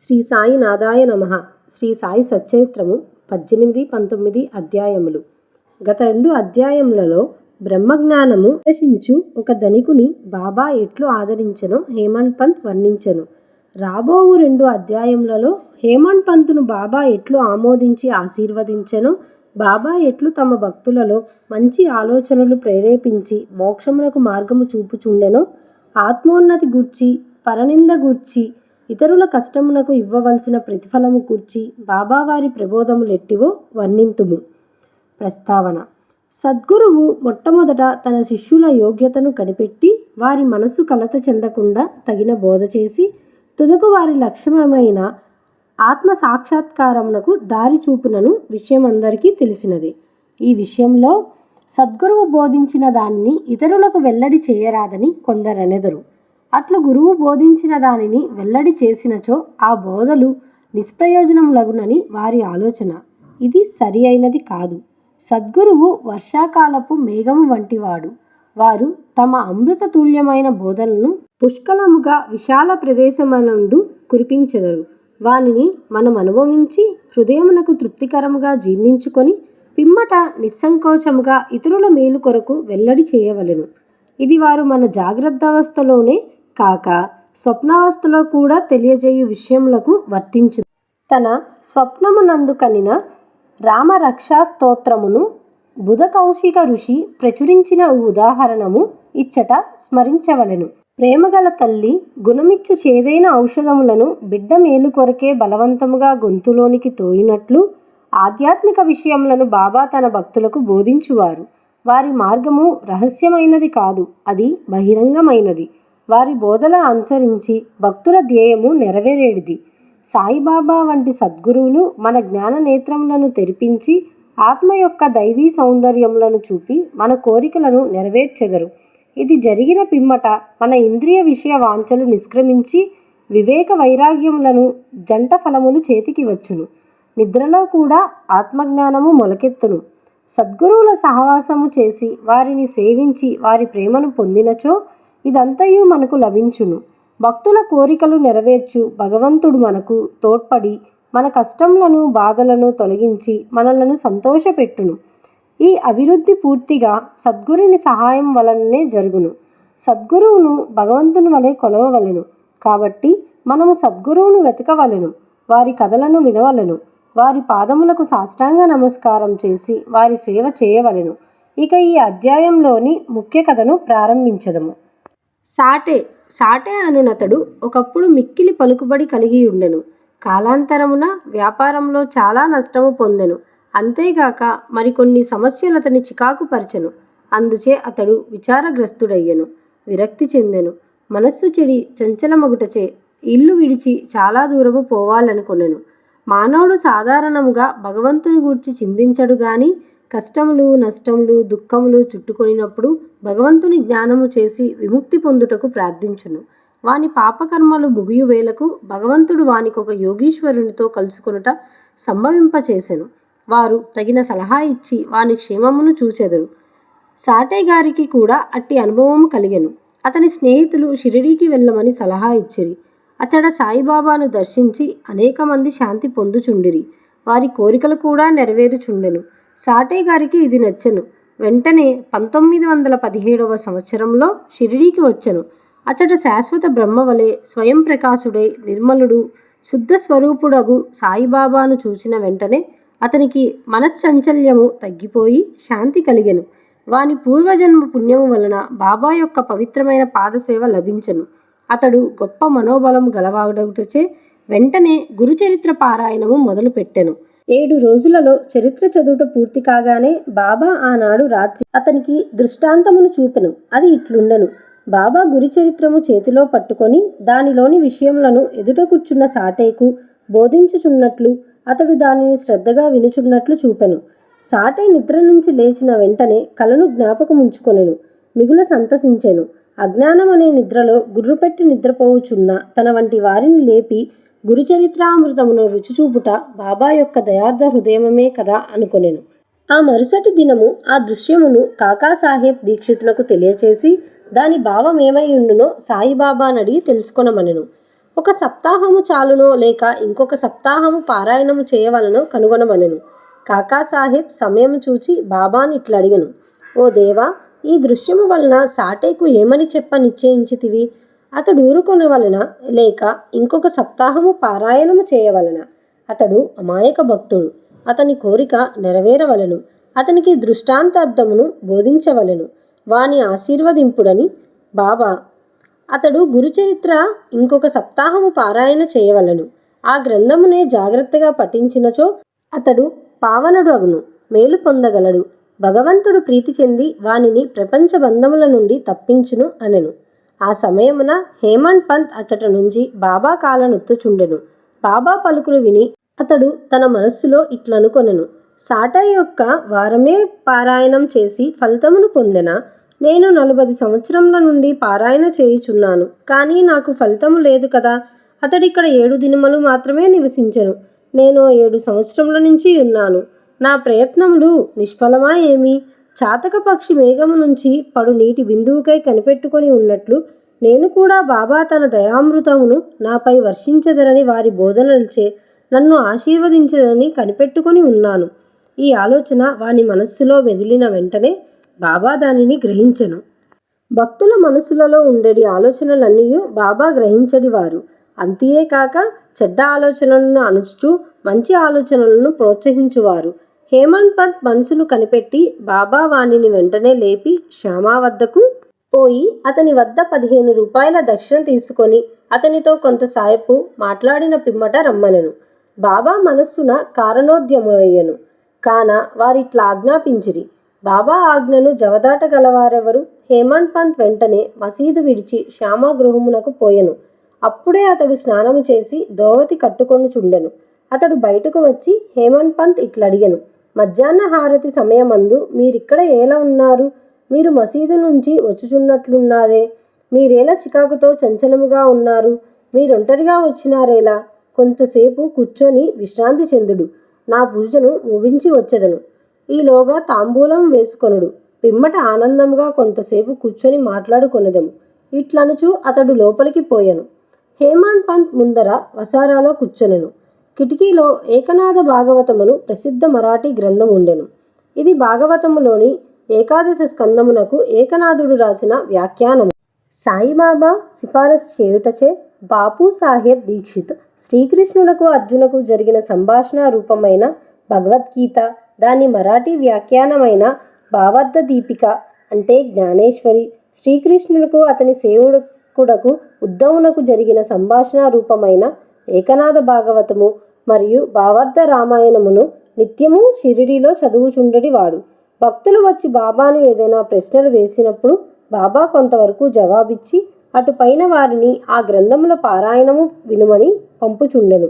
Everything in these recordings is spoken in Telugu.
శ్రీ సాయినాథాయ నమః. శ్రీ సాయి సచ్చరిత్రము 18, 19 అధ్యాయములు. గత 2 అధ్యాయములలో బ్రహ్మజ్ఞానము ప్రదర్శించు ఒక ధనికుని బాబా ఎట్లు ఆదరించెనో హేమండ్ పంత్ వర్ణించెను. రాబోవు 2 అధ్యాయములలో హేమండ్ పంతును బాబా ఎట్లు ఆమోదించి ఆశీర్వదించెనో, బాబా ఎట్లు తమ భక్తులలో మంచి ఆలోచనలు ప్రేరేపించి మోక్షమునకు మార్గము చూపుచుండెనో, ఆత్మోన్నతి గూర్చి, పరనింద గూర్చి, ఇతరుల కష్టమునకు ఇవ్వవలసిన ప్రతిఫలము కూర్చి బాబావారి ప్రబోధములెట్టివో వర్ణింతుము. ప్రస్తావన: సద్గురువు మొట్టమొదట తన శిష్యుల యోగ్యతను కనిపెట్టి వారి మనసు కలత చెందకుండా తగిన బోధ చేసి, తుదకు వారి లక్ష్యమైన ఆత్మ సాక్షాత్కారమునకు దారి చూపునను విషయం అందరికీ తెలిసినదే. ఈ విషయంలో సద్గురువు బోధించిన దానిని ఇతరులకు వెల్లడి చేయరాదని కొందరనెదరు. అట్లు గురువు బోధించిన దానిని వెల్లడి చేసినచో ఆ బోధలు నిష్ప్రయోజనములగునని వారి ఆలోచన. ఇది సరి అయినది కాదు. సద్గురువు వర్షాకాలపు మేఘము వంటివాడు. వారు తమ అమృత తుల్యమైన బోధలను పుష్కలముగా విశాల ప్రదేశమునందు కురిపించెదరు. వానిని మనం అనుభవించి హృదయమునకు తృప్తికరముగా జీర్ణించుకొని పిమ్మట నిస్సంకోచముగా ఇతరుల మేలు కొరకు వెల్లడి చేయవలెను. ఇది వారు మన జాగ్రత్తావస్థలోనే కాక స్వప్నావస్థలో కూడా తెలియజేయు విషయములకు వర్తించు. తన స్వప్నమునందు కనిన రామరక్షా స్తోత్రమును బుధ కౌశిక ఋషి ప్రచురించిన ఉదాహరణము ఇచ్చట స్మరించవలెను. ప్రేమగల తల్లి గుణమిచ్చు చేదైన ఔషధములను బిడ్డ మేలు కొరకే బలవంతముగా గొంతులోనికి త్రోయినట్లు ఆధ్యాత్మిక విషయములను బాబా తన భక్తులకు బోధించువారు. వారి మార్గము రహస్యమైనది కాదు, అది బహిరంగమైనది. వారి బోధలను అనుసరించి భక్తుల ధ్యేయము నెరవేరేడిది. సాయిబాబా వంటి సద్గురువులు మన జ్ఞాన నేత్రములను తెరిపించి ఆత్మ యొక్క దైవీ సౌందర్యములను చూపి మన కోరికలను నెరవేర్చెదరు. ఇది జరిగిన పిమ్మట మన ఇంద్రియ విషయ వాంఛలు నిష్క్రమించి వివేక వైరాగ్యములను జంట ఫలములు చేతికి వచ్చును. నిద్రలో కూడా ఆత్మజ్ఞానము మొలకెత్తును. సద్గురువుల సహవాసము చేసి వారిని సేవించి వారి ప్రేమను పొందినచో ఇదంతయు మనకు లభించును. భక్తుల కోరికలు నెరవేర్చు భగవంతుడు మనకు తోడ్పడి మన కష్టములను బాధలను తొలగించి మనలను సంతోషపెట్టును. ఈ అభివృద్ధి పూర్తిగా సద్గురుని సహాయం వలననే జరుగును. సద్గురువును భగవంతుని వలె కొలవవలెను. కాబట్టి మనము సద్గురువును వెతకవలెను. వారి కథలను వినవలెను. వారి పాదములకు సాష్టాంగ నమస్కారం చేసి వారి సేవ చేయవలెను. ఇక ఈ అధ్యాయంలోని ముఖ్య కథను ప్రారంభించదము. సాటే అనునతడు ఒకప్పుడు మిక్కిలి పలుకుబడి కలిగియుండెను. కాలాంతరమున వ్యాపారంలో చాలా నష్టము పొందెను. అంతేగాక మరికొన్ని సమస్యలు అతని చికాకు పరిచెను. అందుచే అతడు విచారగ్రస్తుడయ్యెను. విరక్తి చెందెను. మనస్సు చెడి చంచలమగుటచే ఇల్లు విడిచి చాలా దూరము పోవాలనుకొనెను. మానవుడు సాధారణముగా భగవంతుని గూర్చి చింతించడు గాని కష్టములు, నష్టములు, దుఃఖములు చుట్టుకొనినప్పుడు భగవంతుని జ్ఞానము చేసి విముక్తి పొందుటకు ప్రార్థించును. వాని పాపకర్మలు ముగియు వేళకు భగవంతుడు వానికొక యోగీశ్వరునితో కలుసుకొనుట సంభవింపచేసెను. వారు తగిన సలహా ఇచ్చి వాని క్షేమమును చూచెదరు. సాటే గారికి కూడా అట్టి అనుభవము కలిగెను. అతని స్నేహితులు షిరిడీకి వెళ్ళమని సలహా ఇచ్చిరి. అతడ సాయిబాబాను దర్శించి అనేక మంది శాంతి పొందుచుండిరి. వారి కోరికలు కూడా నెరవేరుచుండెను. సాటే గారికి ఇది నచ్చెను. వెంటనే 1917వ సంవత్సరంలో షిరిడీకి వచ్చెను. అతడు శాశ్వత బ్రహ్మవలే స్వయం ప్రకాశుడై నిర్మలుడు శుద్ధ స్వరూపుడగు సాయిబాబాను చూచిన వెంటనే అతనికి మనశ్చంచల్యము తగ్గిపోయి శాంతి కలిగెను. వాని పూర్వజన్మ పుణ్యము వలన బాబా యొక్క పవిత్రమైన పాదసేవ లభించెను. అతడు గొప్ప మనోబలము గలవాడగుటచే వెంటనే గురుచరిత్ర పారాయణము మొదలుపెట్టెను. 7 రోజులలో చరిత్ర చదువుట పూర్తి కాగానే బాబా ఆనాడు రాత్రి అతనికి దృష్టాంతమును చూపెను. అది ఇట్లుండెను. బాబా గురుచరిత్రము చేతిలో పట్టుకొని దానిలోని విషయములను ఎదుట కూర్చున్న సాటేకు బోధించుచున్నట్లు అతడు దానిని శ్రద్ధగా వినుచున్నట్లు చూపెను. సాటే నిద్ర నుంచి లేచిన వెంటనే కలను జ్ఞాపకముంచుకొనెను. మిగుల సంతసించెను. అజ్ఞానమనే నిద్రలో గుర్రుపెట్టి నిద్రపోవుచున్న తన వంటి వారిని లేపి గురుచరిత్రామృతమును రుచిచూపుట బాబా యొక్క దయార్థ హృదయమే కదా అనుకొనెను. ఆ మరుసటి దినము ఆ దృశ్యమును కాకాసాహెబ్ దీక్షితునకు తెలియచేసి దాని భావమేమైయుండునో సాయిబాబానడిగి తెలుసుకొనమనెను. ఒక సప్తాహము చాలునో లేక ఇంకొక సప్తాహము పారాయణము చేయవలనో కనుగొనమనెను. కాకాసాహెబ్ సమయము చూచి బాబాని ఇట్లడిగెను, ఓ దేవా, ఈ దృశ్యము వలన సాటేకు ఏమని చెప్ప నిశ్చయించితివి? అతడు ఊరుకొనవలన లేక ఇంకొక సప్తాహము పారాయణము చేయవలన? అతడు అమాయక భక్తుడు, అతని కోరిక నెరవేరవలెను. అతనికి దృష్టాంతార్థమును బోధించవలెను, వాని ఆశీర్వదింపుడని బాబా. అతడు గురుచరిత్ర ఇంకొక సప్తాహము పారాయణ చేయవలెను. ఆ గ్రంథమునే జాగ్రత్తగా పఠించినచో అతడు పావనుడు అగును, మేలు పొందగలడు. భగవంతుడు ప్రీతి చెంది వానిని ప్రపంచ బంధముల నుండి తప్పించును అనెను. ఆ సమయమున హేమండ్ పంత్ అచ్చట నుంచి బాబా కాలనొత్తుచుండెను. బాబా పలుకులు విని అతడు తన మనస్సులో ఇట్లనుకొనెను, సాటై యొక్క వారమే పారాయణం చేసి ఫలితమును పొందెనా? నేను 40 సంవత్సరముల నుండి పారాయణ చేయుచున్నాను, కానీ నాకు ఫలితము లేదు కదా. అతడిక్కడ 7 దినములు మాత్రమే నివసించెను. నేను 7 సంవత్సరముల నుంచి ఉన్నాను. నా ప్రయత్నములు నిష్ఫలమా ఏమి? చాతక పక్షి మేఘము నుంచి పడు నీటి బిందువుకై కనిపెట్టుకొని ఉన్నట్లు నేను కూడా బాబా తన దయామృతమును నాపై వర్షించదరని వారి బోధనలచే నన్ను ఆశీర్వదించదని కనిపెట్టుకొని ఉన్నాను. ఈ ఆలోచన వాని మనస్సులో మెదిలిన వెంటనే బాబా దానిని గ్రహించెను. భక్తుల మనసులలో ఉండేటి ఆలోచనలన్నీ బాబా గ్రహించడివారు. అంతియే కాక చెడ్డ ఆలోచనలను అణుచుచూ మంచి ఆలోచనలను ప్రోత్సహించువారు. హేమండ్ పంత్ మనసును కనిపెట్టి బాబా వానిని వెంటనే లేపి శ్యామా వద్దకు పోయి అతని వద్ద 15 రూపాయల దక్షిణ తీసుకొని అతనితో కొంత సాయపు మాట్లాడిన పిమ్మట రమ్మనెను. బాబా మనస్సున కారణోద్యమయ్యను. కాన వారిట్లా ఆజ్ఞాపించిరి. బాబా ఆజ్ఞను జవదాటగలవారెవరు? హేమండ్ పంత్ వెంటనే మసీదు విడిచి శ్యామా గృహమునకు పోయెను. అప్పుడే అతడు స్నానము చేసి దోవతి కట్టుకొనుచుండెను. అతడు బయటకు వచ్చి హేమండ్ పంత్ ఇట్లడిగెను, మధ్యాహ్న హారతి సమయమందు మీరిక్కడ ఎలా ఉన్నారు? మీరు మసీదు నుంచి వచ్చుచున్నట్లున్నారే. మీరేలా చికాకుతో చంచలముగా ఉన్నారు? మీరొంటరిగా వచ్చినారేలా? కొంతసేపు కూర్చొని విశ్రాంతి చెందుడు. నా పూజను ముగించి వచ్చెదను. ఈలోగా తాంబూలం వేసుకొనుడు. పిమ్మట ఆనందముగా కొంతసేపు కూర్చొని మాట్లాడుకొనెదము. ఇట్లనుచు అతడు లోపలికి పోయెను. హేమండ్ పంత్ ముందర వసారాలో కూర్చొనెను. కిటికీలో ఏకనాథ భాగవతమును ప్రసిద్ధ మరాఠీ గ్రంథం ఉండెను. ఇది భాగవతములోని ఏకాదశ స్కందమునకు ఏకనాథుడు రాసిన వ్యాఖ్యానము. సాయిబాబా సిఫారసు చేయుటచే బాపు సాహెబ్ దీక్షిత్ శ్రీకృష్ణునకు అర్జునకు జరిగిన సంభాషణ రూపమైన భగవద్గీత, దాని మరాఠీ వ్యాఖ్యానమైన భావార్థ దీపిక అంటే జ్ఞానేశ్వరి, శ్రీకృష్ణునకు అతని సేవకుడకు ఉద్ధవునకు జరిగిన సంభాషణ రూపమైన ఏకనాథ భాగవతము మరియు భావార్థ రామాయణమును నిత్యము షిరిడీలో చదువుచుండెడివాడు. భక్తులు వచ్చి బాబాను ఏదైనా ప్రశ్నలు వేసినప్పుడు బాబా కొంతవరకు జవాబిచ్చి అటుపైన వారిని ఆ గ్రంథముల పారాయణము వినుమని పంపుచుండెను.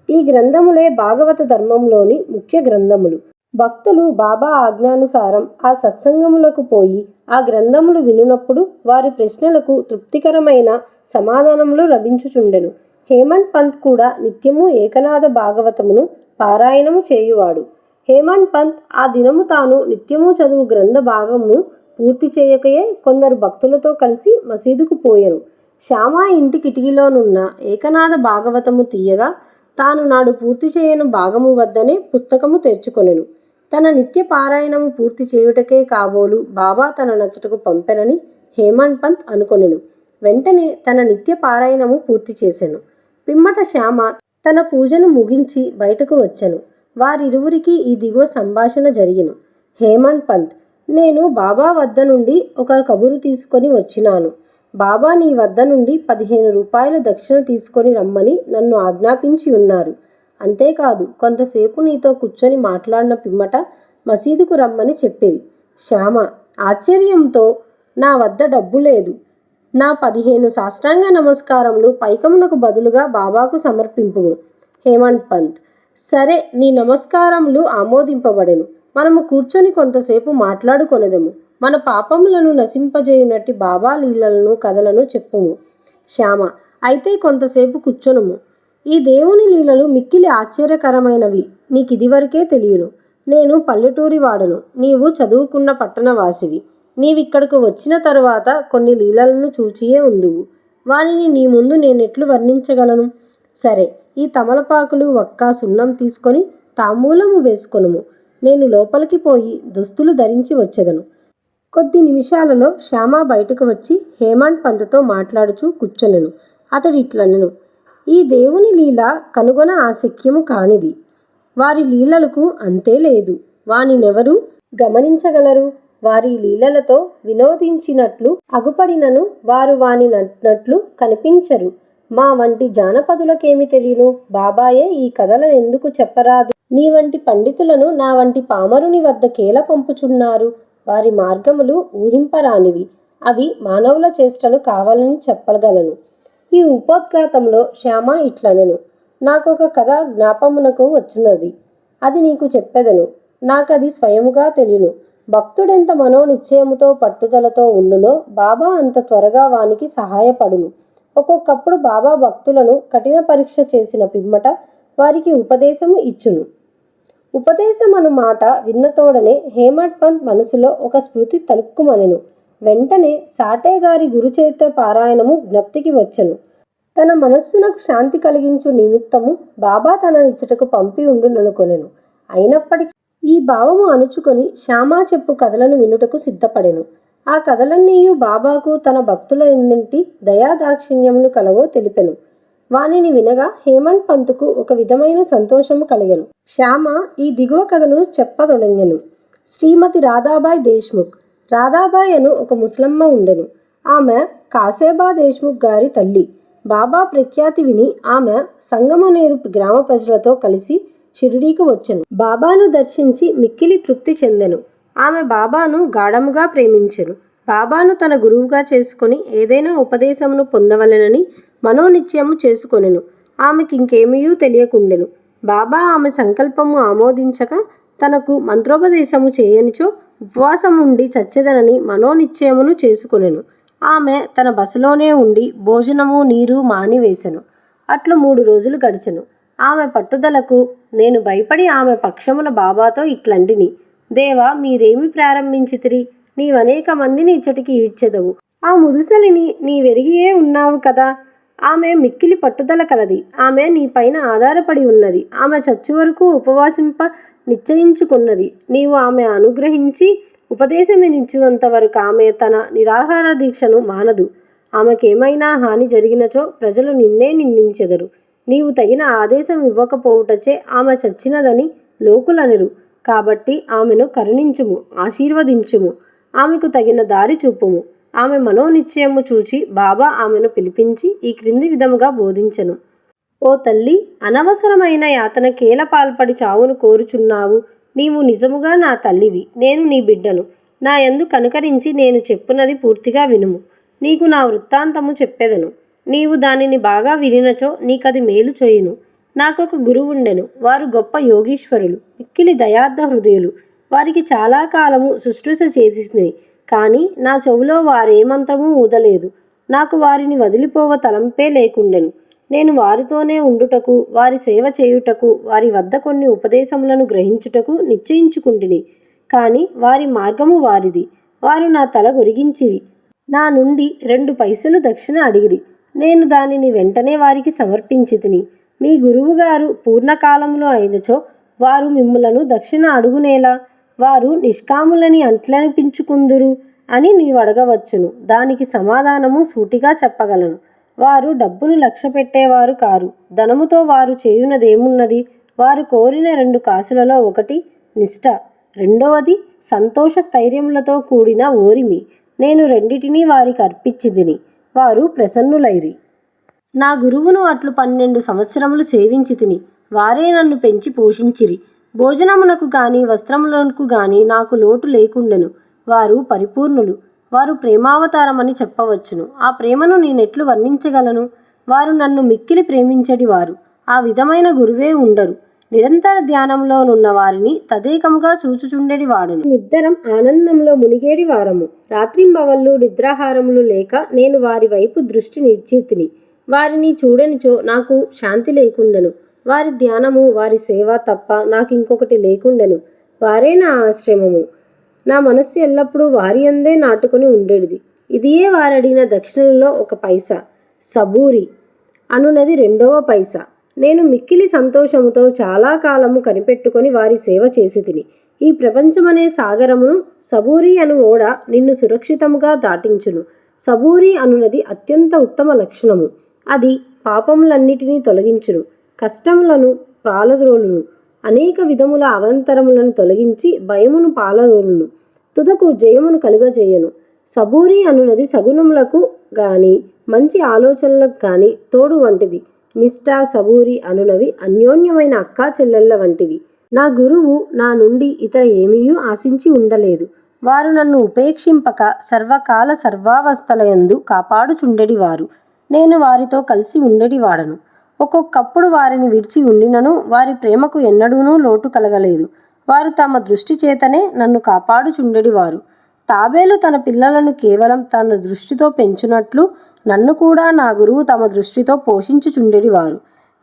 ఈ గ్రంథములే భాగవత ధర్మంలోని ముఖ్య గ్రంథములు. భక్తులు బాబా ఆజ్ఞానుసారం ఆ సత్సంగములకు పోయి ఆ గ్రంథములు వినునప్పుడు వారి ప్రశ్నలకు తృప్తికరమైన సమాధానములు లభించుచుండెను. హేమండ్ పంత్ కూడా నిత్యము ఏకనాథ భాగవతమును పారాయణము చేయువాడు. హేమండ్ పంత్ ఆ దినము తాను నిత్యము చదువు గ్రంథ భాగమును పూర్తి చేయకయే కొందరు భక్తులతో కలిసి మసీదుకు పోయెను. శ్యామా ఇంటి కిటికీలోనున్న ఏకనాథ భాగవతము తీయగా తాను నాడు పూర్తి చేయను భాగము వద్దనే పుస్తకము తెరుచుకొనెను. తన నిత్య పారాయణము పూర్తి చేయుటకే కాబోలు బాబా తన నచ్చటకు పంపెనని హేమండ్ పంత్ అనుకొనెను. వెంటనే తన నిత్య పారాయణము పూర్తి చేసెను. పిమ్మట శ్యామ తన పూజను ముగించి బయటకు వచ్చెను. వారిరువురికి ఈ దిగువ సంభాషణ జరిగెను. హేమండ్ పంత్, నేను బాబా వద్ద నుండి ఒక కబురు తీసుకొని వచ్చినాను. బాబా నీ వద్ద నుండి 15 రూపాయలు దక్షిణ తీసుకొని రమ్మని నన్ను ఆజ్ఞాపించి ఉన్నారు. అంతేకాదు కొంతసేపు నీతో కూర్చొని మాట్లాడిన పిమ్మట మసీదుకు రమ్మని చెప్పిరి. శ్యామ ఆశ్చర్యంతో, నా వద్ద డబ్బు లేదు. నా 15 సాష్టాంగ నమస్కారములు పైకమునకు బదులుగా బాబాకు సమర్పింపుము. హేమండ్ పంత్, సరే, నీ నమస్కారములు ఆమోదింపబడెను. మనము కూర్చొని కొంతసేపు మాట్లాడుకొనెదము. మన పాపములను నశింపజేయునట్టి బాబా లీలలను కథలను చెప్పుము. శ్యామ, అయితే కొంతసేపు కూర్చొనుము. ఈ దేవుని లీలలు మిక్కిలి ఆశ్చర్యకరమైనవి. నీకిదివరకే తెలియను. నేను పల్లెటూరి వాడను, నీవు చదువుకున్న పట్టణవాసివి. నీవిక్కడకు వచ్చిన తరువాత కొన్ని లీలలను చూచియే ఉందువు. వానిని నీ ముందు నేనెట్లు వర్ణించగలను? సరే, ఈ తమలపాకులు వక్క సున్నం తీసుకొని తాంబూలము వేసుకొనుము. నేను లోపలికి పోయి దుస్తులు ధరించి వచ్చెదను. కొద్ది నిమిషాలలో శ్యామ బయటకు వచ్చి హేమంత్ పంతుతో మాట్లాడుచూ కూర్చొనెను. అతడు ఇట్లనెను: ఈ దేవుని లీల కనుగొన ఆశక్యము కానిది. వారి లీలలకు అంతే లేదు. వానినెవరు గమనించగలరు? వారి లీలలతో వినోదించినట్లు అగుపడినను వారు వాని నట్లు కనిపించరు. మా వంటి జానపదులకేమి తెలియను? బాబాయే ఈ కథలను ఎందుకు చెప్పరాదు? నీ వంటి పండితులను నా వంటి పామరుని వద్దకేల పంపుచున్నారు? వారి మార్గములు ఊహింపరానివి. అవి మానవుల చేష్టలు కావాలని చెప్పగలను. ఈ ఉపోద్ఘాతంలో శ్యామ ఇట్లనెను: నాకొక కథ జ్ఞాపమునకు వచ్చున్నది. అది నీకు చెప్పెదను. నాకది స్వయముగా తెలియను. భక్తుడెంత మనోనిశ్చయముతో పట్టుదలతో ఉండునో బాబా అంత త్వరగా వానికి సహాయపడును. ఒక్కొక్కప్పుడు బాబా భక్తులను కఠిన పరీక్ష చేసిన పిమ్మట వారికి ఉపదేశము ఇచ్చును. ఉపదేశమను మాట విన్నతోడనే హేమంత్ పంత్ మనసులో ఒక స్మృతి తలుక్కుమనెను. వెంటనే సాటేగారి గురుచరిత్ర పారాయణము జ్ఞప్తికి వచ్చెను. తన మనస్సునకు శాంతి కలిగించు నిమిత్తము బాబా తననిచ్చటకు పంపి ఉండుననుకొనెను. అయినప్పటికీ ఈ భావము అణుచుకొని శ్యామ చెప్పు కథలను వినుటకు సిద్ధపడెను. ఆ కథలన్నీయు బాబాకు తన భక్తుల ఎందింటి దయాదాక్షిణ్యములు కలవో తెలిపెను. వానిని వినగా హేమంత్ పంతుకు ఒక విధమైన సంతోషము కలిగెను. శ్యామ ఈ దిగువ కథను చెప్పతొడంగెను. శ్రీమతి రాధాబాయ్ దేశ్ముఖ్. రాధాబాయ్ అను ఒక ముసలమ్మ ఉండెను. ఆమె కాసేబా దేశ్ముఖ్ గారి తల్లి. బాబా ప్రఖ్యాతి విని ఆమె సంగమనేరు గ్రామ ప్రజలతో కలిసి షిరిడీకి వచ్చెను. బాబాను దర్శించి మిక్కిలి తృప్తి చెందెను. ఆమె బాబాను గాఢముగా ప్రేమించెను. బాబాను తన గురువుగా చేసుకొని ఏదైనా ఉపదేశమును పొందవలెనని మనోనిశ్చయము చేసుకొనెను. ఆమెకింకేమీయూ తెలియకుండెను. బాబా ఆమె సంకల్పము ఆమోదించక తనకు మంత్రోపదేశము చేయనిచో ఉపవాసముండి చచ్చెదనని మనోనిశ్చయమును చేసుకొనెను. ఆమె తన బసలోనే ఉండి భోజనము నీరు మానివేశెను. అట్లు 3 రోజులు గడిచెను. ఆమె పట్టుదలకు నేను భయపడి ఆమె పక్షమున బాబాతో ఇట్లంటిని: దేవా, మీరేమి ప్రారంభించితిరి? నీవనేక మందిని ఇచ్చటికి ఈడ్చెదవు. ఆ ముదుసలిని నీవెరిగియే ఉన్నావు కదా. ఆమె మిక్కిలి పట్టుదల కలది. ఆమె నీపైన ఆధారపడి ఉన్నది. ఆమె చచ్చు వరకు ఉపవాసింప నిశ్చయించుకున్నది. నీవు ఆమె అనుగ్రహించి ఉపదేశమినిచ్చునంత వరకు ఆమె తన నిరాహార దీక్షను మానదు. ఆమెకేమైనా హాని జరిగినచో ప్రజలు నిన్నే నిందించెదరు. నీవు తగిన ఆదేశం ఇవ్వకపోవుటచే ఆమె చచ్చినదని లోకులనెరు. కాబట్టి ఆమెను కరుణించుము, ఆశీర్వదించుము, ఆమెకు తగిన దారి చూపుము. ఆమె మనోనిశ్చయము చూచి బాబా ఆమెను పిలిపించి ఈ క్రింది విధముగా బోధించెను: ఓ తల్లి, అనవసరమైన యాతనకేల పాల్పడి చావును కోరుచున్నావు? నీవు నిజముగా నా తల్లివి, నేను నీ బిడ్డను. నా యందు కనుకరించి నేను చెప్పున్నది పూర్తిగా వినుము. నీకు నా వృత్తాంతము చెప్పెదను. నీవు దానిని బాగా వినినచో నీకది మేలు చేయును. నాకొక గురువుండెను. వారు గొప్ప యోగీశ్వరులు, మిక్కిలి దయార్థ హృదయులు. వారికి చాలా కాలము శుశ్రూష చేసింది. కానీ నా చెవులో వారే మంత్రము ఊదలేదు. నాకు వారిని వదిలిపోవ తలంపే లేకుండెను. నేను వారితోనే ఉండుటకు, వారి సేవ చేయుటకు, వారి వద్ద కొన్ని ఉపదేశములను గ్రహించుటకు నిశ్చయించుకుంటిని. కానీ వారి మార్గము వారిది. వారు నా తల గొరిగించిరి. నా నుండి 2 పైసలు దక్షిణ అడిగిరి. నేను దానిని వెంటనే వారికి సమర్పించితిని. మీ గురువుగారు పూర్ణకాలములో అయినచో వారు మిమ్ములను దక్షిణ అడుగునేలా? వారు నిష్కాములని అంట్లనిపించుకుందురు అని నీవు అడగవచ్చును. దానికి సమాధానము సూటిగా చెప్పగలను. వారు డబ్బును లక్ష్య పెట్టేవారు కారు. ధనముతో వారు చేయునదేమున్నది? వారు కోరిన 2 కాసులలో ఒకటి నిష్ఠ, రెండవది సంతోష స్థైర్యములతో కూడిన ఓరిమి. నేను రెండిటినీ వారికి అర్పించితిని. వారు ప్రసన్నులైరి. నా గురువును అట్లు 12 సంవత్సరములు సేవించితిని. వారే నన్ను పెంచి పోషించిరి. భోజనమునకు గాని వస్త్రములకు గాని నాకు లోటు లేకుండెను. వారు పరిపూర్ణులు. వారు ప్రేమావతారమని చెప్పవచ్చును. ఆ ప్రేమను నేనెట్లు వర్ణించగలను? వారు నన్ను మిక్కిలి ప్రేమించటి వారు. ఆ విధమైన గురువే ఉండరు. నిరంతర ధ్యానంలోనున్న వారిని తదేకముగా చూచుచుండెడి వాడను. మేమిద్దరం ఆనందంలో మునిగేడి వారము. రాత్రింబవళ్ళు నిద్రాహారములు లేక నేను వారి వైపు దృష్టి నిలిచితిని. వారిని చూడనిచో నాకు శాంతి లేకుండెను. వారి ధ్యానము, వారి సేవ తప్ప నాకింకొకటి లేకుండెను. వారే నా ఆశ్రమము. నా మనస్సు ఎల్లప్పుడూ వారి అందే నాటుకొని ఉండేది. ఇదియే వారడిగిన దక్షిణలో 1 పైసా. సబూరి అనునది రెండవ పైసా. నేను మిక్కిలి సంతోషముతో చాలా కాలము కనిపెట్టుకొని వారి సేవ చేసి తిని. ఈ ప్రపంచమనే సాగరమును సబూరి అను ఓడ నిన్ను సురక్షితముగా దాటించును. సబూరి అనునది అత్యంత ఉత్తమ లక్షణము. అది పాపములన్నిటినీ తొలగించును, కష్టములను పాలద్రోలును, అనేక విధముల అవంతరములను తొలగించి భయమును పాలదోలును, తుదకు జయమును కలుగజేయను. సబూరి అనునది సగుణములకు గాని మంచి ఆలోచనలకు గాని తోడు వంటిది. నిష్ఠ, సబూరి అనునవి అన్యోన్యమైన అక్కా చెల్లెళ్ళ వంటివి. నా గురువు నా నుండి ఇతర ఏమీయూ ఆశించి ఉండలేదు. వారు నన్ను ఉపేక్షింపక సర్వకాల సర్వావస్థలయందు కాపాడుచుండెడివారు. నేను వారితో కలిసి ఉండెడివాడను. ఒక్కొక్కప్పుడు వారిని విడిచి ఉండినను వారి ప్రేమకు ఎన్నడూనూ లోటు కలగలేదు. వారు తమ దృష్టి చేతనే నన్ను కాపాడుచుండెడివారు. తాబేలు తన పిల్లలను కేవలం తన దృష్టితో పెంచునట్లు నన్ను కూడా నా గురువు తమ దృష్టితో పోషించుచుండెడివారు.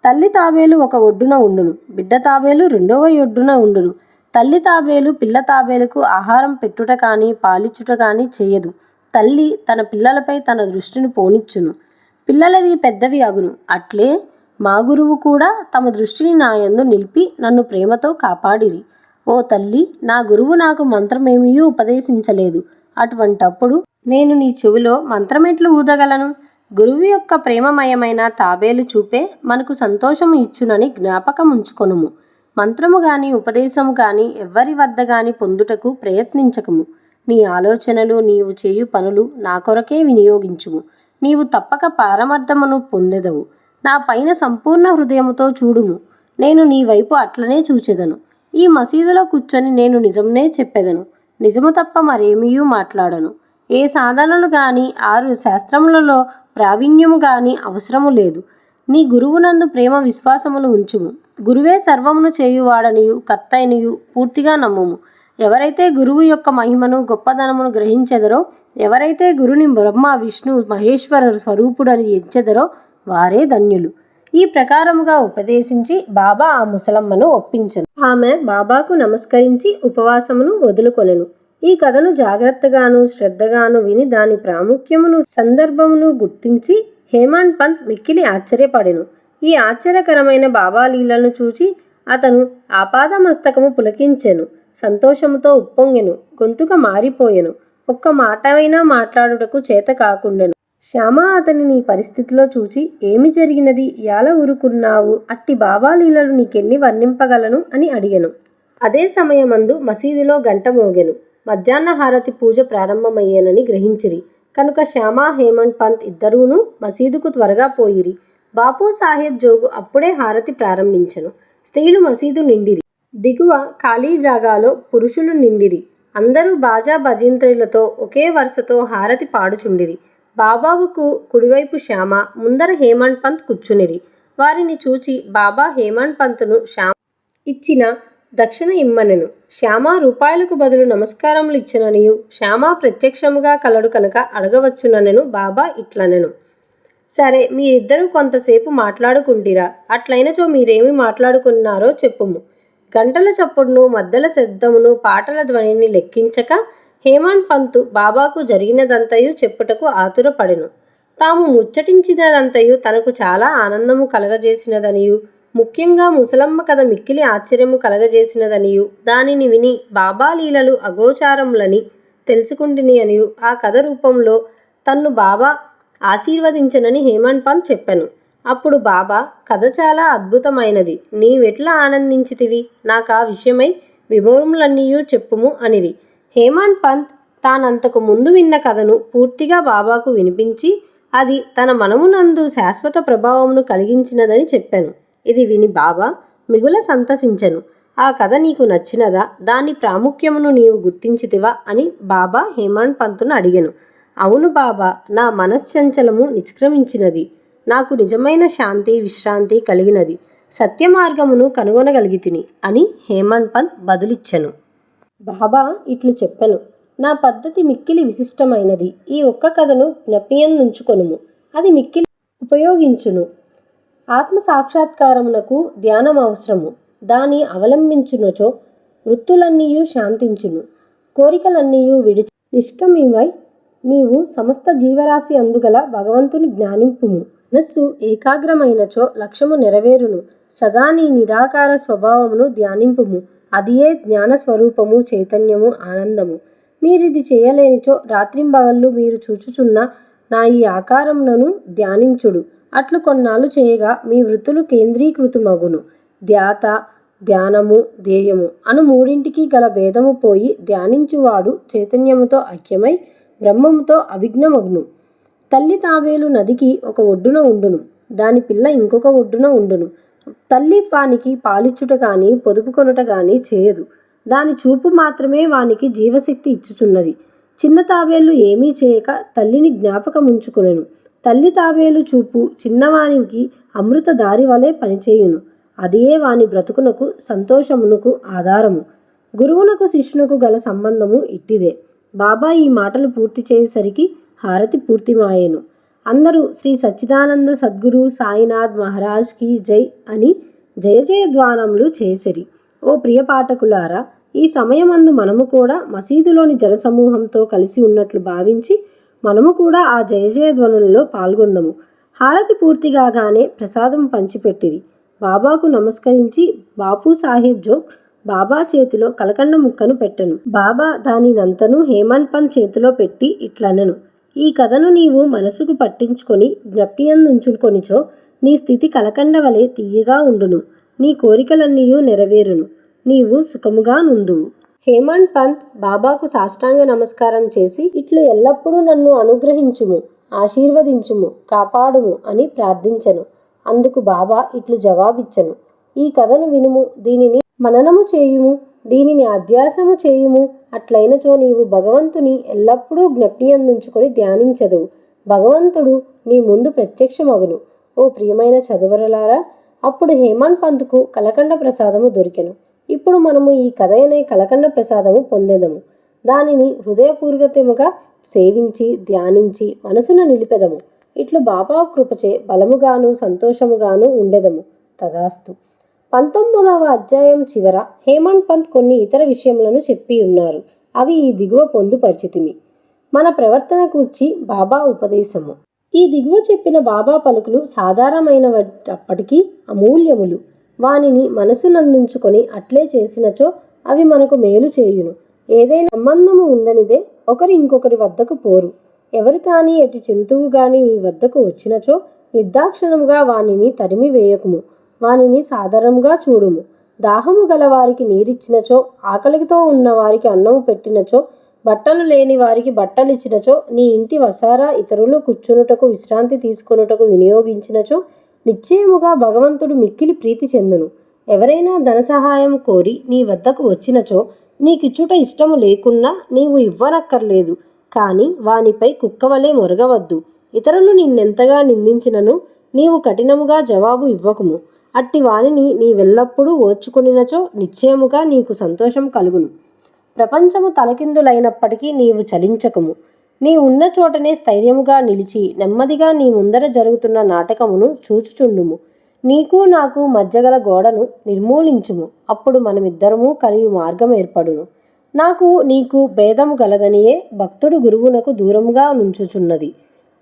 తల్లి తాబేలు ఒక ఒడ్డున ఉండును, బిడ్డ తాబేలు రెండవ ఒడ్డున ఉండును. తల్లి తాబేలు పిల్ల తాబేలుకు ఆహారం పెట్టుట కానీ పాలిచ్చుట కానీ చేయదు. తల్లి తన పిల్లలపై తన దృష్టిని పోనిచ్చును, పిల్లలది పెద్దవి అగును. అట్లే మా గురువు కూడా తమ దృష్టిని నా యందు నిలిపి నన్ను ప్రేమతో కాపాడిరి. ఓ తల్లి, నా గురువు నాకు మంత్రమేమీ ఉపదేశించలేదు. అటువంటప్పుడు నేను నీ చెవిలో మంత్రమెట్లు ఊదగలను? గురువు యొక్క ప్రేమమయమైన తాబేలు చూపే మనకు సంతోషము ఇచ్చునని జ్ఞాపకం ఉంచుకొనుము. మంత్రము గాని ఉపదేశము గాని ఎవ్వరి వద్ద గాని పొందుటకు ప్రయత్నించకము. నీ ఆలోచనలు, నీవు చేయు పనులు నా కొరకే వినియోగించుము. నీవు తప్పక పారమార్థమును పొందెదవు. నా పైన సంపూర్ణ హృదయముతో చూడుము. నేను నీ వైపు అట్లనే చూచెదను. ఈ మసీదులో కూర్చొని నేను నిజంనే చెప్పెదను. నిజము తప్ప మరేమీయూ మాట్లాడను. ఏ సాధనలు గాని 6 శాస్త్రములలో ప్రావీణ్యము గాని అవసరము లేదు. నీ గురువునందు ప్రేమ విశ్వాసములు ఉంచుము. గురువే సర్వమును చేయువాడనియు కర్తయనియు పూర్తిగా నమ్ముము. ఎవరైతే గురువు యొక్క మహిమను గొప్పదనమును గ్రహించెదరో, ఎవరైతే గురుని బ్రహ్మ విష్ణు మహేశ్వర స్వరూపుడని ఎంచెదరో వారే ధన్యులు. ఈ ప్రకారముగా ఉపదేశించి బాబా ఆ ముసలమ్మను ఒప్పించెను. ఆమె బాబాకు నమస్కరించి ఉపవాసమును వదులుకొనెను. ఈ కథను జాగ్రత్తగాను శ్రద్ధగాను విని దాని ప్రాముఖ్యమును సందర్భమును గుర్తించి హేమండ్ పంత్ మిక్కిలి ఆశ్చర్యపడెను. ఈ ఆశ్చర్యకరమైన బాబా లీలను చూచి అతను ఆపాదమస్తకము పులకించెను. సంతోషముతో ఉప్పొంగెను, గొంతుక మారిపోయెను. ఒక్క మాటైనా మాట్లాడుటకు చేత కాకుండెను. శ్యామ అతనిని ఈ పరిస్థితిలో చూచి, ఏమి జరిగినది, యాల ఊరుకున్నావు? అట్టి బాబా లీలలు నీకెన్ని వర్ణింపగలను అని అడిగెను. అదే సమయమందు మసీదులో గంట మోగెను. మధ్యాహ్న హారతి పూజ ప్రారంభమయ్యేనని గ్రహించిరి. కనుక శ్యామ, హేమండ్ పంత్ ఇద్దరూను మసీదుకు త్వరగా పోయిరి. బాపు సాహెబ్ జోగు అప్పుడే హారతి ప్రారంభించెను. స్త్రీలు మసీదు నిండిరి. దిగువ ఖాళీ జాగాలో పురుషులు నిండిరి. అందరూ బాజా భజంత్రీలతో ఒకే వరుసతో హారతి పాడుచుండిరి. బాబావుకు కుడివైపు శ్యామ, ముందర హేమండ్ పంత్ కూర్చునిరి. వారిని చూచి బాబా హేమండ్ పంత్ను శ్యామ ఇచ్చిన దక్షిణ ఇమ్మనెను. శ్యామ రూపాయలకు బదులు నమస్కారములు ఇచ్చిననియు, శ్యామ ప్రత్యక్షముగా కలడు కనుక అడగవచ్చుననెను. బాబా ఇట్లనెను, సరే, మీరిద్దరూ కొంతసేపు మాట్లాడుకుంటిరా? అట్లయినచో మీరేమి మాట్లాడుకున్నారో చెప్పుము. గంటల చప్పుడును, మద్దెల శబ్దమును, పాటల ధ్వనిని లెక్కించక హేమండ్ పంతు బాబాకు జరిగినదంతయు చెప్పుటకు ఆతురపడెను. తాము ముచ్చటించినదంతయు తనకు చాలా ఆనందము కలగజేసినదనియు, ముఖ్యంగా ముసలమ్మ కథ మిక్కిలి ఆశ్చర్యము కలగజేసినదనియు, దానిని విని బాబా లీలలు అగోచారములని తెలుసుకుంటుని అనియు, ఆ కథ రూపంలో తన్ను బాబా ఆశీర్వదించనని హేమండ్ పంత్ చెప్పెను. అప్పుడు బాబా, కథ చాలా అద్భుతమైనది. నీవెట్లా ఆనందించితివి? నాకా విషయమై వివరములన్నీయూ చెప్పుము అనిరి. హేమండ్ పంత్ తానంతకు ముందు విన్న కథను పూర్తిగా బాబాకు వినిపించి, అది తన మనమునందు శాశ్వత ప్రభావమును కలిగించినదని చెప్పాను. ఇది విని బాబా మిగుల సంతసించెను. ఆ కథ నీకు నచ్చినదా? దాని ప్రాముఖ్యమును నీవు గుర్తించితివా అని బాబా హేమండ్ పంతును అడిగెను. అవును బాబా, నా మనశ్చంచలము నిష్క్రమించినది. నాకు నిజమైన శాంతి విశ్రాంతి కలిగినది. సత్య మార్గమును కనుగొనగలిగితిని అని హేమండ్ పంత్ బదులిచ్చెను. బాబా ఇట్లు చెప్పెను, నా పద్ధతి మిక్కిలి విశిష్టమైనది. ఈ ఒక్క కథను జ్ఞప్తియందుంచుకొనుము, అది మిక్కిలి ఉపయోగించును. ఆత్మ సాక్షాత్కారమునకు ధ్యానం అవసరము. దాని అవలంబించునచో వృత్తులన్నీయూ శాంతించును, కోరికలన్నీయూ విడిచి నిష్కమివై నీవు సమస్త జీవరాశి అందుగల భగవంతుని జ్ఞానింపుము. మనస్సు ఏకాగ్రమైనచో లక్ష్యము నెరవేరును. సదా నీ నిరాకార స్వభావమును ధ్యానింపుము. అదియే జ్ఞానస్వరూపము, చైతన్యము, ఆనందము. మీరిది చేయలేనిచో రాత్రింబగళ్ళు మీరు చూచుచున్న నా ఈ ఆకారములను ధ్యానించుడు. అట్లు కొన్నాళ్ళు చేయగా మీ వృత్తులు కేంద్రీకృతమగును. ధ్యాత, ధ్యానము, ధ్యేయము అను మూడింటికి గల భేదము పోయి ధ్యానించువాడు చైతన్యముతో ఐక్యమై బ్రహ్మముతో అభిజ్ఞమగును. తల్లి తాబేలు నదికి ఒక ఒడ్డున ఉండును, దాని పిల్ల ఇంకొక ఒడ్డున ఉండును. తల్లి వానికి పాలిచ్చుట గాని పొదుపు కొనుట గాని చేయదు. దాని చూపు మాత్రమే వానికి జీవశక్తి ఇచ్చుచున్నది. చిన్న తాబేలు ఏమీ చేయక తల్లిని జ్ఞాపకముంచుకొనెను. తల్లి తాబేలు చూపు చిన్నవానికి అమృత దారి వలె పనిచేయును. అదే వాని బ్రతుకునకు సంతోషమునకు ఆధారము. గురువునకు శిష్యునకు గల సంబంధము ఇట్టిదే. బాబా ఈ మాటలు పూర్తి చేసేసరికి హారతి పూర్తిమాయెను. అందరూ శ్రీ సచ్చిదానంద సద్గురు సాయినాథ్ మహారాజ్కి జై అని జయ జయధ్వానములు చేసిరి. ఓ ప్రియ పాఠకులారా, ఈ సమయమందు మనము కూడా మసీదులోని జనసమూహంతో కలిసి ఉన్నట్లు భావించి మనము కూడా ఆ జయ జయధ్వనులలో పాల్గొందము. హారతి పూర్తిగానే ప్రసాదం పంచిపెట్టిరి. బాబాకు నమస్కరించి బాపు సాహెబ్ జోగ్ బాబా చేతిలో కలకండ ముక్కను పెట్టెను. బాబా దానినంతను హేమంత్ పంత్ చేతిలో పెట్టి ఇట్లనెను: ఈ కథను నీవు మనసుకు పట్టించుకొని జ్ఞప్తియందుంచుకొనిచో నీ స్థితి కలకండ వలె తీయగా ఉండును. నీ కోరికలన్నీయూ నెరవేరును. నీవు సుఖముగా నుందువు. హేమంత్ పంత్ బాబాకు సాష్టాంగ నమస్కారం చేసి ఇట్లు ఎల్లప్పుడూ నన్ను అనుగ్రహించుము, ఆశీర్వదించుము, కాపాడుము అని ప్రార్థించెను. అందుకు బాబా ఇట్లు జవాబిచ్చెను: ఈ కథను వినుము, దీనిని మననము చేయుము, దీనిని అధ్యాసము చేయుము. అట్లైనచో నీవు భగవంతుని ఎల్లప్పుడూ జ్ఞప్తియందుంచుకొని ధ్యానించెదవు. భగవంతుడు నీ ముందు ప్రత్యక్షమగును. ఓ ప్రియమైన చదువరులారా, అప్పుడు హేమంత్ పంత్కు కలకండ ప్రసాదము దొరికెను. ఇప్పుడు మనము ఈ కథ అనే కలకండ ప్రసాదము పొందెదము. దానిని హృదయపూర్వకముగా సేవించి ధ్యానించి మనసున నిలిపెదము. ఇట్లు బాబా కృపచే బలముగాను సంతోషముగాను ఉండెదము. తదాస్తు. 19వ అధ్యాయం చివర హేమంత్ పంత్ కొన్ని ఇతర విషయములను చెప్పి ఉన్నారు. అవి ఈ దిగువ పొందుపరిచితిమి. మన ప్రవర్తన గూర్చి బాబా ఉపదేశము. ఈ దిగువ చెప్పిన బాబా పలుకులు సాధారణమైనప్పటికీ అమూల్యములు. వానిని మనసునందుంచుకొని అట్లే చేసినచో అవి మనకు మేలు చేయును. ఏదైనా సంబంధము ఉండనిదే ఒకరు ఇంకొకరి వద్దకు పోరు. ఎవరు కానీ ఎటి జంతువు గాని నీ వద్దకు వచ్చినచో నిర్దాక్షణముగా వానిని తరిమి వేయకుము. వానిని సాధారణంగా చూడుము. దాహము గల వారికి నీరిచ్చినచో, ఆకలితో ఉన్న వారికి అన్నము పెట్టినచో, బట్టలు లేని వారికి బట్టలిచ్చినచో, నీ ఇంటి వసారా ఇతరులు కూర్చునుటకు విశ్రాంతి తీసుకొనుటకు వినియోగించినచో నిశ్చయముగా భగవంతుడు మిక్కిలి ప్రీతి చెందును. ఎవరైనా ధన సహాయం కోరి నీ వద్దకు వచ్చినచో నీకిచ్చుట ఇష్టము లేకున్నా నీవు ఇవ్వనక్కర్లేదు. కానీ వానిపై కుక్కవలే మొరగవద్దు. ఇతరులు నిన్నెంతగా నిందించినను నీవు కఠినముగా జవాబు ఇవ్వకుము. అట్టి వానిని నీవెల్లప్పుడూ ఓర్చుకొనినచో నిశ్చయముగా నీకు సంతోషం కలుగును. ప్రపంచము తలకిందులైనప్పటికీ నీవు చలించకుము. నీ ఉన్న చోటనే స్థైర్యముగా నిలిచి నెమ్మదిగా నీ ముందర జరుగుతున్న నాటకమును చూచుచుండుము. నీకు నాకు మధ్యగల గోడను నిర్మూలించుము. అప్పుడు మనమిద్దరము కలిగి మార్గం ఏర్పడును. నాకు నీకు భేదము గలదనియే భక్తుడు గురువునకు దూరముగా నుంచుచున్నది.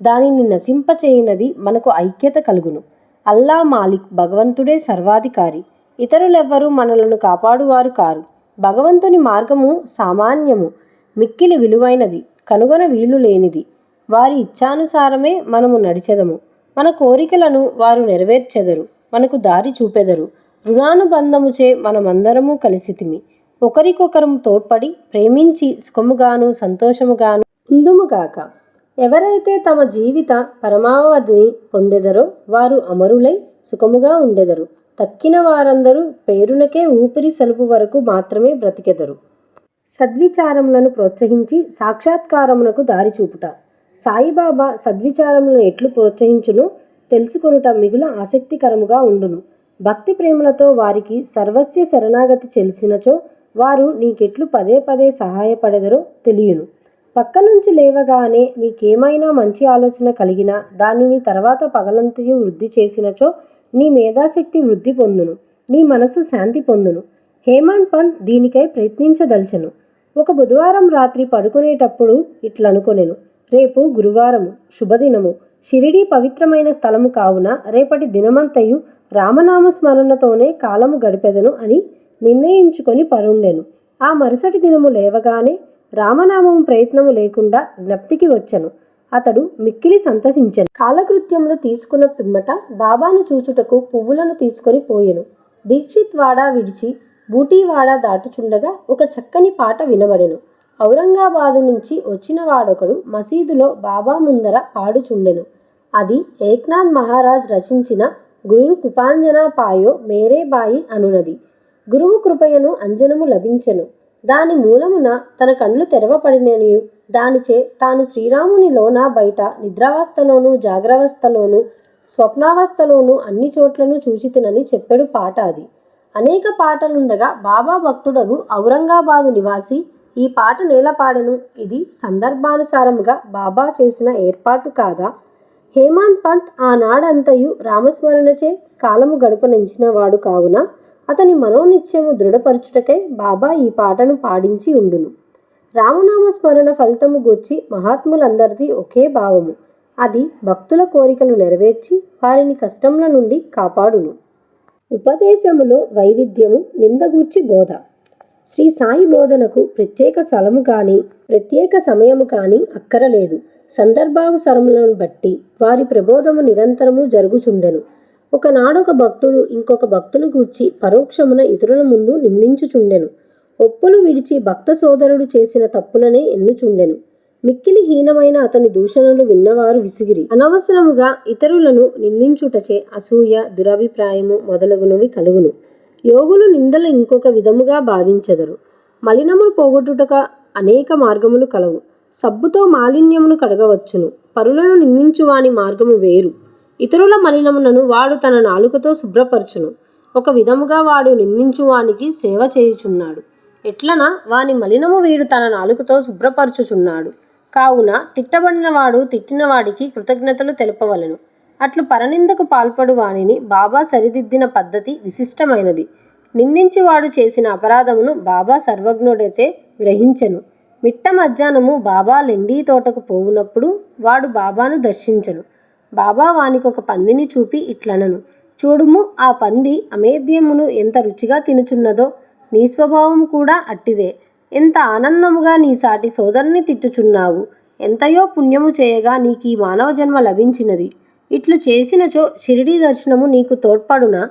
దానిని నశింపచేయునది మనకు ఐక్యత కలుగును. అల్లా మాలిక్ భగవంతుడే సర్వాధికారి. ఇతరులెవ్వరూ మనలను కాపాడువారు కారు. భగవంతుని మార్గము సామాన్యము, మిక్కిలి విలువైనది, కనుగొన వీలు లేనిది. వారి ఇచ్ఛానుసారమే మనము నడిచెదము. మన కోరికలను వారు నెరవేర్చెదరు, మనకు దారి చూపెదరు. రుణానుబంధముచే మనమందరము కలిసితిమి. ఒకరికొకరం తోడ్పడి ప్రేమించి సుఖముగాను సంతోషముగాను ఉందుముగాక. ఎవరైతే తమ జీవిత పరమావధిని పొందెదరో వారు అమరులై సుఖముగా ఉండెదరు. తక్కిన వారందరూ పేరునకే ఊపిరి సలుపు వరకు మాత్రమే బ్రతికెదరు. సద్విచారములను ప్రోత్సహించి సాక్షాత్కారమునకు దారి చూపుట. సాయిబాబా సద్విచారములను ఎట్లు ప్రోత్సహించునో తెలుసుకొనుట మిగుల ఆసక్తికరముగా ఉండును. భక్తి ప్రేమలతో వారికి సర్వస్య శరణాగతి చెలిసినచో వారు నీకెట్లు పదే పదే సహాయపడెదరో తెలియను. పక్క నుంచి లేవగానే నీకేమైనా మంచి ఆలోచన కలిగినా దానిని తర్వాత పగలంతయు వృద్ధి చేసినచో నీ మేధాశక్తి వృద్ధి పొందును, నీ మనసు శాంతి పొందును. హేమంత్ పంత్ దీనికై ప్రయత్నించదల్చెను. ఒక బుధవారం రాత్రి పడుకునేటప్పుడు ఇట్లనుకొనెను: రేపు గురువారము, శుభదినము, షిరిడీ పవిత్రమైన స్థలము కావున రేపటి దినమంతయు రామనామ స్మరణతోనే కాలము గడిపెదను అని నిర్ణయించుకొని పరుండెను. ఆ మరుసటి దినము లేవగానే రామనామము ప్రయత్నము లేకుండా జ్ఞప్తికి వచ్చెను. అతడు మిక్కిలి సంతసించెను. కాలకృత్యములు తీసుకున్న పిమ్మట బాబాను చూచుటకు పువ్వులను తీసుకొని పోయెను. దీక్షిత్ వాడా విడిచి బూటీవాడా దాటుచుండగా ఒక చక్కని పాట వినబడెను. ఔరంగాబాదు నుంచి వచ్చిన వాడొకడు మసీదులో బాబా ముందర పాడుచుండెను. అది ఏక్నాథ్ మహారాజ్ రచించిన గురు కృపాంజనా పాయో మేరే బాయి అనునది. గురువు కృపయను అంజనము లభించెను. దాని మూలమున తన కండ్లు తెరవపడిననియు దానిచే తాను శ్రీరామునిలోన బయట నిద్రావస్థలోను జాగ్రవస్థలోను స్వప్నావస్థలోను అన్ని చోట్లను చూచితినని చెప్పెడు పాట అది. అనేక పాటలుండగా బాబా భక్తుడగు ఔరంగాబాదు నివాసి ఈ పాట నేలపాడెను. ఇది సందర్భానుసారముగా బాబా చేసిన ఏర్పాటు కాదా? హేమాడ్ పంత్ ఆనాడంతయు రామస్మరణచే కాలము గడపనంచినవాడు కావున అతని మనోనిశ్చయము దృఢపరచుటకై బాబా ఈ పాటను పాడించి ఉండును. రామనామ స్మరణ ఫలితము గూర్చి మహాత్ములందరిది ఒకే భావము. అది భక్తుల కోరికలు నెరవేర్చి వారిని కష్టముల నుండి కాపాడును. ఉపదేశములో వైవిధ్యము నిందగూర్చి బోధ. శ్రీ సాయి బోధనకు ప్రత్యేక స్థలము కానీ ప్రత్యేక సమయము కానీ అక్కరలేదు. సందర్భావసరములను బట్టి వారి ప్రబోధము నిరంతరము జరుగుచుండెను. ఒకనాడొక భక్తుడు ఇంకొక భక్తుని గూర్చి పరోక్షమున ఇతరుల ముందు నిందించుచుండెను. ఒప్పులు విడిచి భక్త సోదరుడు చేసిన తప్పులనే ఎన్నుచుండెను. మిక్కిలి హీనమైన అతని దూషణలు విన్నవారు విసిగిరి. అనవసరముగా ఇతరులను నిందించుటచే అసూయ, దురభిప్రాయము మొదలగునవి కలుగును. యోగులు నిందలు ఇంకొక విధముగా భావించెదరు. మలినములు పోగొట్టుటక అనేక మార్గములు కలవు. సబ్బుతో మాలిన్యమును కడగవచ్చును. పరులను నిందించువాని మార్గము వేరు. ఇతరుల మలినములను వాడు తన నాలుకతో శుభ్రపరచును. ఒక విధముగా వాడు నిందించువానికి సేవ చేయుచున్నాడు. ఎట్లన వాని మలినము వీడు తన నాలుకతో శుభ్రపరచుచున్నాడు. కావున తిట్టబడిన వాడు తిట్టిన వాడికి కృతజ్ఞతలు తెలుపవలెను. అట్లు పరనిందకు పాల్పడు వానిని బాబా సరిదిద్దిన పద్ధతి విశిష్టమైనది. నిందించువాడు చేసిన అపరాధమును బాబా సర్వజ్ఞుడచే గ్రహించెను. మిట్ట మధ్యాహ్నము బాబా లెండీ తోటకు పోవునప్పుడు వాడు బాబాను దర్శించెను. బాబా వానికొక పందిని చూపి ఇట్లనను, చూడుము, ఆ పంది అమేద్యమును ఎంత రుచిగా తినుచున్నదో, నీ స్వభావము కూడా అట్టిదే. ఎంత ఆనందముగా నీ సాటి సోదరుని తిట్టుచున్నావు. ఎంతయో పుణ్యము చేయగా నీకీ మానవ జన్మ లభించినది. ఇట్లు చేసినచో షిరిడీ దర్శనము నీకు తోడ్పడునా?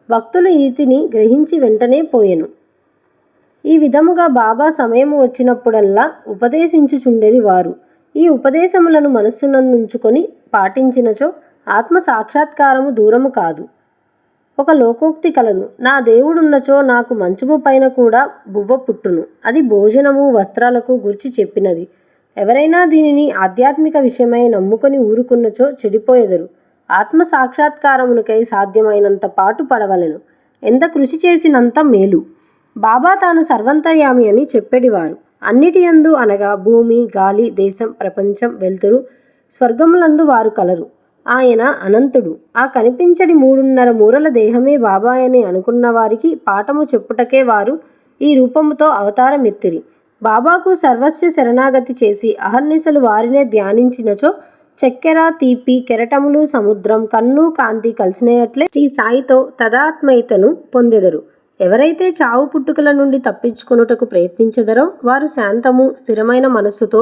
భక్తులు ఈతిని గ్రహించి వెంటనే పోయెను. ఈ విధముగా బాబా సమయము వచ్చినప్పుడల్లా ఉపదేశించుచుండేది వారు. ఈ ఉపదేశములను మనస్సునందుంచుకొని పాటించినచో ఆత్మ సాక్షాత్కారము దూరము కాదు. ఒక లోకోక్తి కలదు, నా దేవుడున్నచో నాకు మంచము పైన కూడా బువ్వ పుట్టును. అది భోజనము వస్త్రాలకు గురించి చెప్పినది. ఎవరైనా దీనిని ఆధ్యాత్మిక విషయమై నమ్ముకొని ఊరుకున్నచో చెడిపోయెదరు. ఆత్మ సాక్షాత్కారమునకై సాధ్యమైనంత పాటు పడవలెను. ఎంత కృషి చేసినంత మేలు. బాబా తాను సర్వంతర్యామి అని చెప్పేడివారు. అన్నిటి యందు అనగా భూమి, గాలి, దేశం, ప్రపంచం, వెలుతురు, స్వర్గములందు వారు కలరు. ఆయన అనంతుడు. ఆ కనిపించడి 3.5 మూరల దేహమే బాబాయని అనుకున్న వారికి పాఠము చెప్పుటకే వారు ఈ రూపముతో అవతారమెత్తిరి. బాబాకు సర్వస్వ శరణాగతి చేసి అహర్నిశలు వారినే ధ్యానించినచో చక్కెర, తీపి, కెరటములు, సముద్రం, కన్ను, కాంతి కలిసినట్లే శ్రీ సాయితో తదాత్మైతను పొందెదరు. ఎవరైతే చావు పుట్టుకల నుండి తప్పించుకొనుటకు ప్రయత్నించెదరో వారు శాంతము, స్థిరమైన మనస్సుతో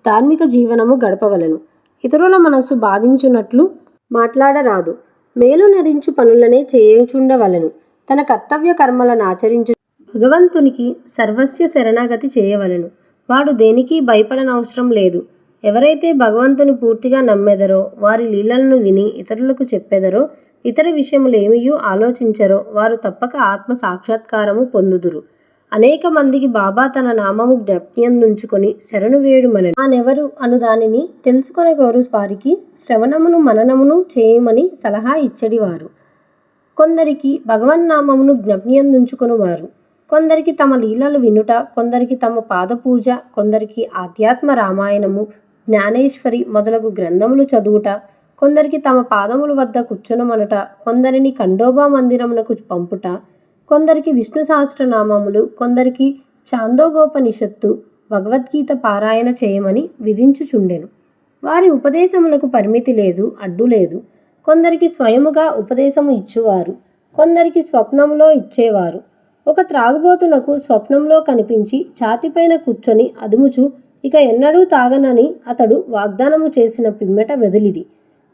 ధార్మిక జీవనము గడపవలెను. ఇతరుల మనస్సు బాధించున్నట్లు మాట్లాడరాదు. మేలు నరించు పనులనే చేయుచుండవలెను. తన కర్తవ్య కర్మలను ఆచరించు భగవంతునికి సర్వస్వ శరణాగతి చేయవలెను. వాడు దేనికి భయపడనవసరం లేదు. ఎవరైతే భగవంతుని పూర్తిగా నమ్మెదరో, వారి లీలలను విని ఇతరులకు చెప్పెదరో, ఇతర విషయములేమియూ ఆలోచించరో వారు తప్పక ఆత్మ సాక్షాత్కారము పొందుదురు. అనేక మందికి బాబా తన నామము జ్ఞప్తియందుంచుకొని శరణు వేడుమనెను. తానెవరు అను దానిని తెలుసుకొనగోరు వారికి శ్రవణమును మననమును చేయమని సలహా ఇచ్చడివారు. కొందరికి భగవన్నామమును జ్ఞప్తియందుంచుకొనువారు, కొందరికి తమ లీలలు వినుట, కొందరికి తమ పాదపూజ, కొందరికి ఆధ్యాత్మ రామాయణము, జ్ఞానేశ్వరి మొదలగు గ్రంథములు చదువుట, కొందరికి తమ పాదముల వద్ద కూర్చునమనుట, కొందరిని ఖండోబా మందిరమునకు పంపుట, కొందరికి విష్ణు సహస్రనామములు, కొందరికి ఛాందోగోపనిషత్తు, భగవద్గీత పారాయణ చేయమని విధించుచుండెను. వారి ఉపదేశములకు పరిమితి లేదు, అడ్డు లేదు. కొందరికి స్వయముగా ఉపదేశము ఇచ్చువారు, కొందరికి స్వప్నంలో ఇచ్చేవారు. ఒక త్రాగుబోతునకు స్వప్నంలో కనిపించి ఛాతిపైన కూర్చొని అదుముచు ఇక ఎన్నడూ తాగనని అతడు వాగ్దానము చేసిన పిమ్మెట వెదిలిరి.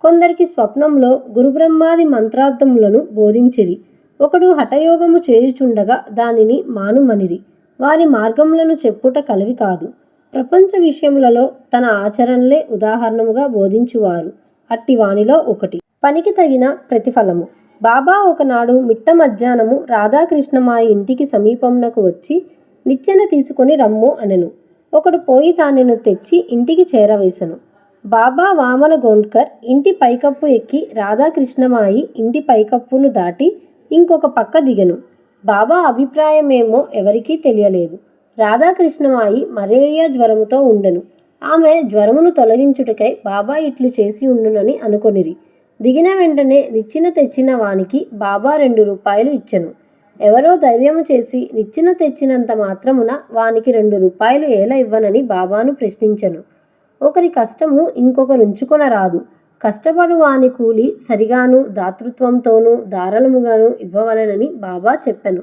కొందరికి స్వప్నంలో గురుబ్రహ్మాది మంత్రార్థములను బోధించిరి. ఒకడు హఠయోగము చేయుచుండగా దానిని మానుమనిరి. వారి మార్గములను చెప్పుట కలవి కాదు. ప్రపంచ విషయములలో తన ఆచరణలే ఉదాహరణముగా బోధించువారు అట్టి వానిలో ఒకటి. పనికి తగిన ప్రతిఫలము. బాబా ఒకనాడు మిట్ట మధ్యాహ్నము రాధాకృష్ణమాయి ఇంటికి సమీపమునకు వచ్చి నిచ్చెన తీసుకొని రమ్ము అనెను. ఒకడు పోయి దానిని తెచ్చి ఇంటికి చేరవేశను. బాబా వామన గోండ్కర్ ఇంటి పైకప్పు ఎక్కి రాధాకృష్ణమాయి ఇంటి పైకప్పును దాటి ఇంకొక పక్క దిగెను. బాబా అభిప్రాయమేమో ఎవరికీ తెలియలేదు. రాధాకృష్ణమాయి మలేరియా జ్వరముతో ఉండెను. ఆమె జ్వరమును తొలగించుటకై బాబా ఇట్లు చేసి ఉండునని అనుకొనిరి. దిగిన వెంటనే నిచ్చెన తెచ్చిన వానికి బాబా 2 రూపాయలు ఇచ్చెను. ఎవరో ధైర్యము చేసి నిచ్చెన తెచ్చినంత మాత్రమున వానికి 2 రూపాయలు ఏల ఇవ్వనని బాబాను ప్రశ్నించెను. ఒకరి కష్టము ఇంకొకరుంచుకొనరాదు. కష్టపడు వాని కూలి సరిగాను దాతృత్వంతోనూ ధారాళముగాను ఇవ్వవలెనని బాబా చెప్పెను.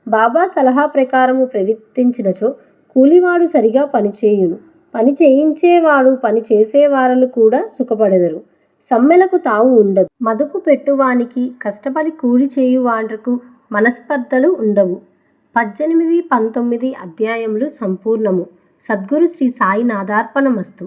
బాబా సలహా ప్రకారము ప్రవర్తించినచో కూలివాడు సరిగా పనిచేయును. పని చేయించేవాడు పని చేసేవారలు కూడా సుఖపడెదరు. సమ్మెలకు తావు ఉండదు. మదుపు పెట్టువానికి కష్టపడి కూలి చేయువాండ్రకు మనస్పర్ధలు ఉండవు. 18, 19 అధ్యాయములు సంపూర్ణము. సద్గురు శ్రీ సాయినాథార్పణమస్తు.